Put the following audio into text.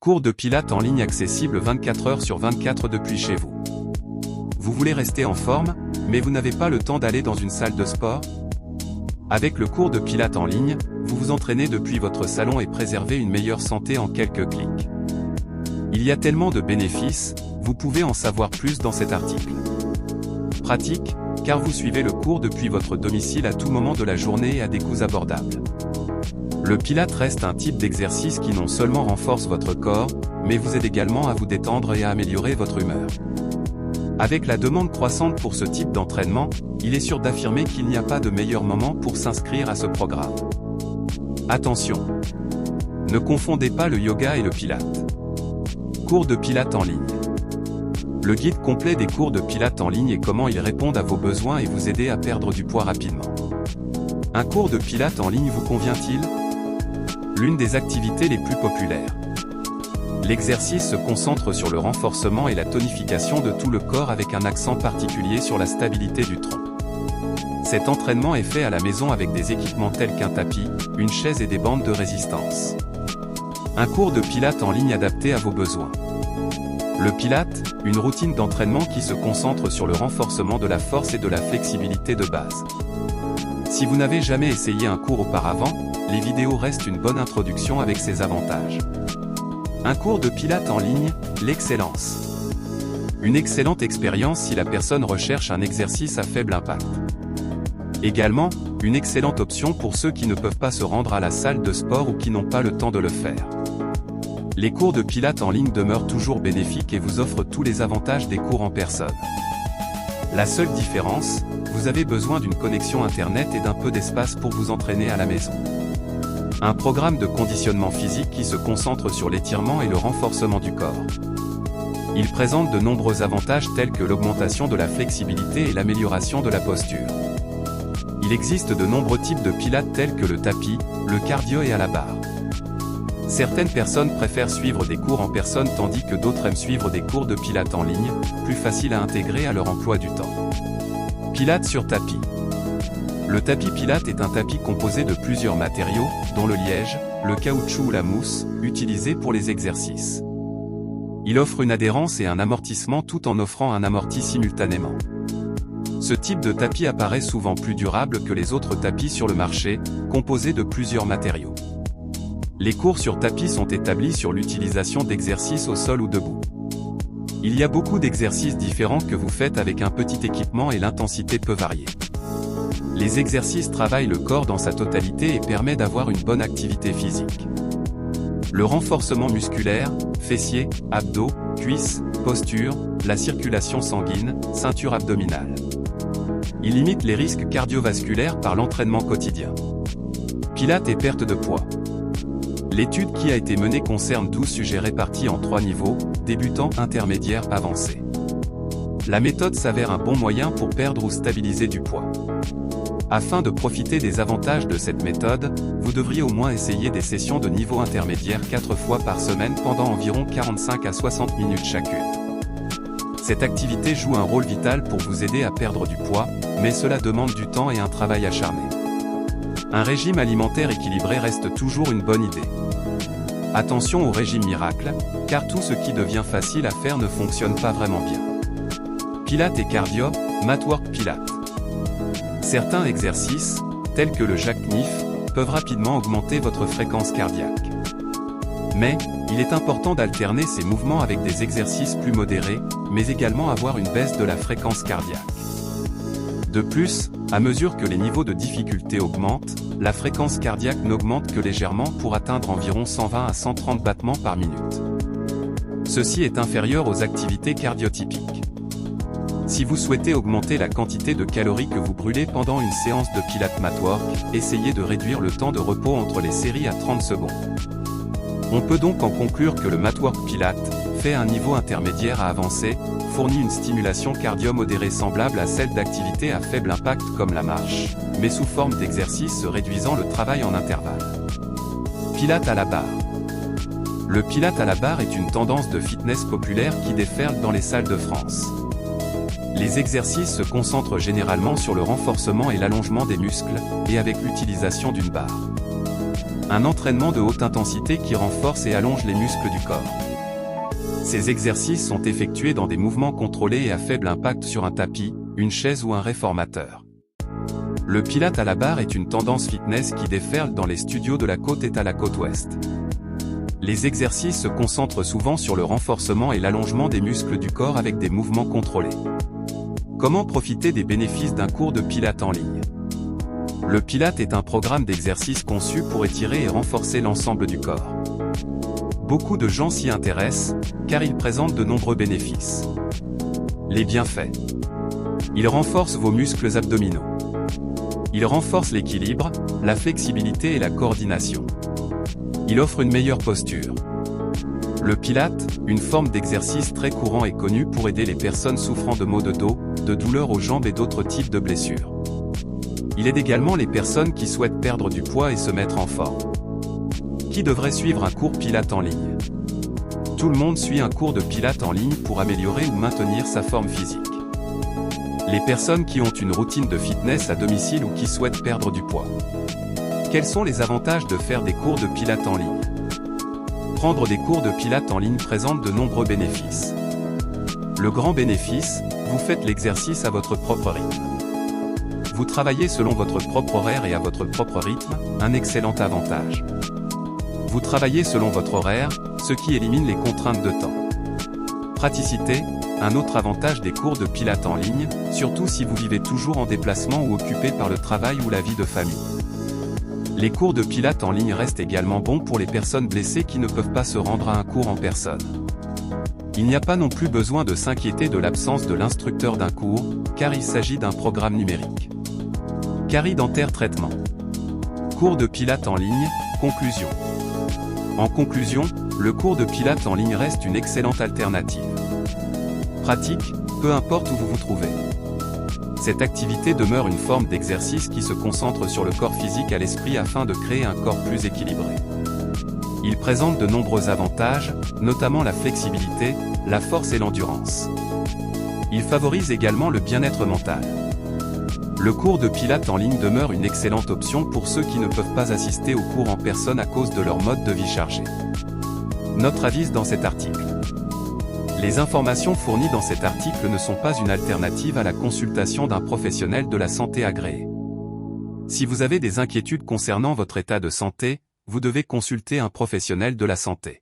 Cours de pilates en ligne accessible 24 heures sur 24 depuis chez vous. Vous voulez rester en forme, mais vous n'avez pas le temps d'aller dans une salle de sport? Avec le cours de pilates en ligne, vous vous entraînez depuis votre salon et préservez une meilleure santé en quelques clics. Il y a tellement de bénéfices, vous pouvez en savoir plus dans cet article. Pratique, car vous suivez le cours depuis votre domicile à tout moment de la journée et à des coûts abordables. Le Pilates reste un type d'exercice qui non seulement renforce votre corps, mais vous aide également à vous détendre et à améliorer votre humeur. Avec la demande croissante pour ce type d'entraînement, il est sûr d'affirmer qu'il n'y a pas de meilleur moment pour s'inscrire à ce programme. Attention! Ne confondez pas le yoga et le Pilates. Cours de Pilates en ligne. Le guide complet des cours de Pilates en ligne et comment ils répondent à vos besoins et vous aider à perdre du poids rapidement. Un cours de Pilates en ligne vous convient-il? L'une des activités les plus populaires. L'exercice se concentre sur le renforcement et la tonification de tout le corps avec un accent particulier sur la stabilité du tronc. Cet entraînement est fait à la maison avec des équipements tels qu'un tapis, une chaise et des bandes de résistance. Un cours de Pilates en ligne adapté à vos besoins. Le Pilates, une routine d'entraînement qui se concentre sur le renforcement de la force et de la flexibilité de base. Si vous n'avez jamais essayé un cours auparavant, les vidéos restent une bonne introduction avec ses avantages. Un cours de Pilates en ligne, l'excellence. Une excellente expérience si la personne recherche un exercice à faible impact. Également, une excellente option pour ceux qui ne peuvent pas se rendre à la salle de sport ou qui n'ont pas le temps de le faire. Les cours de Pilates en ligne demeurent toujours bénéfiques et vous offrent tous les avantages des cours en personne. La seule différence, vous avez besoin d'une connexion Internet et d'un peu d'espace pour vous entraîner à la maison. Un programme de conditionnement physique qui se concentre sur l'étirement et le renforcement du corps. Il présente de nombreux avantages tels que l'augmentation de la flexibilité et l'amélioration de la posture. Il existe de nombreux types de pilates tels que le tapis, le cardio et à la barre. Certaines personnes préfèrent suivre des cours en personne tandis que d'autres aiment suivre des cours de pilates en ligne, plus faciles à intégrer à leur emploi du temps. Pilates sur tapis. Le tapis Pilates est un tapis composé de plusieurs matériaux, dont le liège, le caoutchouc ou la mousse, utilisés pour les exercices. Il offre une adhérence et un amortissement tout en offrant un amorti simultanément. Ce type de tapis apparaît souvent plus durable que les autres tapis sur le marché, composés de plusieurs matériaux. Les cours sur tapis sont établis sur l'utilisation d'exercices au sol ou debout. Il y a beaucoup d'exercices différents que vous faites avec un petit équipement et l'intensité peut varier. Les exercices travaillent le corps dans sa totalité et permettent d'avoir une bonne activité physique. Le renforcement musculaire, fessiers, abdos, cuisses, posture, la circulation sanguine, ceinture abdominale. Il limite les risques cardiovasculaires par l'entraînement quotidien. Pilates et perte de poids. L'étude qui a été menée concerne 12 sujets répartis en 3 niveaux, débutant, intermédiaire, avancé. La méthode s'avère un bon moyen pour perdre ou stabiliser du poids. Afin de profiter des avantages de cette méthode, vous devriez au moins essayer des sessions de niveau intermédiaire 4 fois par semaine pendant environ 45 à 60 minutes chacune. Cette activité joue un rôle vital pour vous aider à perdre du poids, mais cela demande du temps et un travail acharné. Un régime alimentaire équilibré reste toujours une bonne idée. Attention au régime miracle, car tout ce qui devient facile à faire ne fonctionne pas vraiment bien. Pilates et cardio, Matwork Pilates. Certains exercices, tels que le jackknife, peuvent rapidement augmenter votre fréquence cardiaque. Mais, il est important d'alterner ces mouvements avec des exercices plus modérés, mais également avoir une baisse de la fréquence cardiaque. De plus, à mesure que les niveaux de difficulté augmentent, la fréquence cardiaque n'augmente que légèrement pour atteindre environ 120 à 130 battements par minute. Ceci est inférieur aux activités cardiotypiques. Si vous souhaitez augmenter la quantité de calories que vous brûlez pendant une séance de Pilates Matwork, essayez de réduire le temps de repos entre les séries à 30 secondes. On peut donc en conclure que le Matwork Pilates, fait à un niveau intermédiaire à avancé, fournit une stimulation cardio-modérée semblable à celle d'activités à faible impact comme la marche, mais sous forme d'exercice réduisant le travail en intervalle. Pilates à la barre. Le Pilates à la barre est une tendance de fitness populaire qui déferle dans les salles de France. Les exercices se concentrent généralement sur le renforcement et l'allongement des muscles, et avec l'utilisation d'une barre. un entraînement de haute intensité qui renforce et allonge les muscles du corps. Ces exercices sont effectués dans des mouvements contrôlés et à faible impact sur un tapis, une chaise ou un réformateur. Le Pilates à la barre est une tendance fitness qui déferle dans les studios de la côte est à la côte ouest. Les exercices se concentrent souvent sur le renforcement et l'allongement des muscles du corps avec des mouvements contrôlés. Comment profiter des bénéfices d'un cours de Pilates en ligne? Le Pilates est un programme d'exercices conçu pour étirer et renforcer l'ensemble du corps. Beaucoup de gens s'y intéressent, car il présente de nombreux bénéfices. Les bienfaits. Il renforce vos muscles abdominaux. Il renforce l'équilibre, la flexibilité et la coordination. Il offre une meilleure posture. Le Pilates, une forme d'exercice très courant et connu pour aider les personnes souffrant de maux de dos, de douleurs aux jambes et d'autres types de blessures. Il aide également les personnes qui souhaitent perdre du poids et se mettre en forme. Qui devrait suivre un cours Pilates en ligne? Tout le monde suit un cours de Pilates en ligne pour améliorer ou maintenir sa forme physique. Les personnes qui ont une routine de fitness à domicile ou qui souhaitent perdre du poids. Quels sont les avantages de faire des cours de Pilates en ligne? Prendre des cours de Pilates en ligne présente de nombreux bénéfices. Le grand bénéfice, vous faites l'exercice à votre propre rythme. Vous travaillez selon votre propre horaire et à votre propre rythme, un excellent avantage. Vous travaillez selon votre horaire, ce qui élimine les contraintes de temps. Praticité, un autre avantage des cours de Pilates en ligne, surtout si vous vivez toujours en déplacement ou occupé par le travail ou la vie de famille. Les cours de Pilates en ligne restent également bons pour les personnes blessées qui ne peuvent pas se rendre à un cours en personne. Il n'y a pas non plus besoin de s'inquiéter de l'absence de l'instructeur d'un cours, car il s'agit d'un programme numérique. Carie dentaire traitement. Cours de Pilates en ligne, conclusion. En conclusion, le cours de Pilates en ligne reste une excellente alternative. Pratique, peu importe où vous vous trouvez. Cette activité demeure une forme d'exercice qui se concentre sur le corps physique à l'esprit afin de créer un corps plus équilibré. Il présente de nombreux avantages, notamment la flexibilité, la force et l'endurance. Il favorise également le bien-être mental. Le cours de Pilates en ligne demeure une excellente option pour ceux qui ne peuvent pas assister aux cours en personne à cause de leur mode de vie chargé. Notre avis dans cet article. Les informations fournies dans cet article ne sont pas une alternative à la consultation d'un professionnel de la santé agréé. Si vous avez des inquiétudes concernant votre état de santé, vous devez consulter un professionnel de la santé.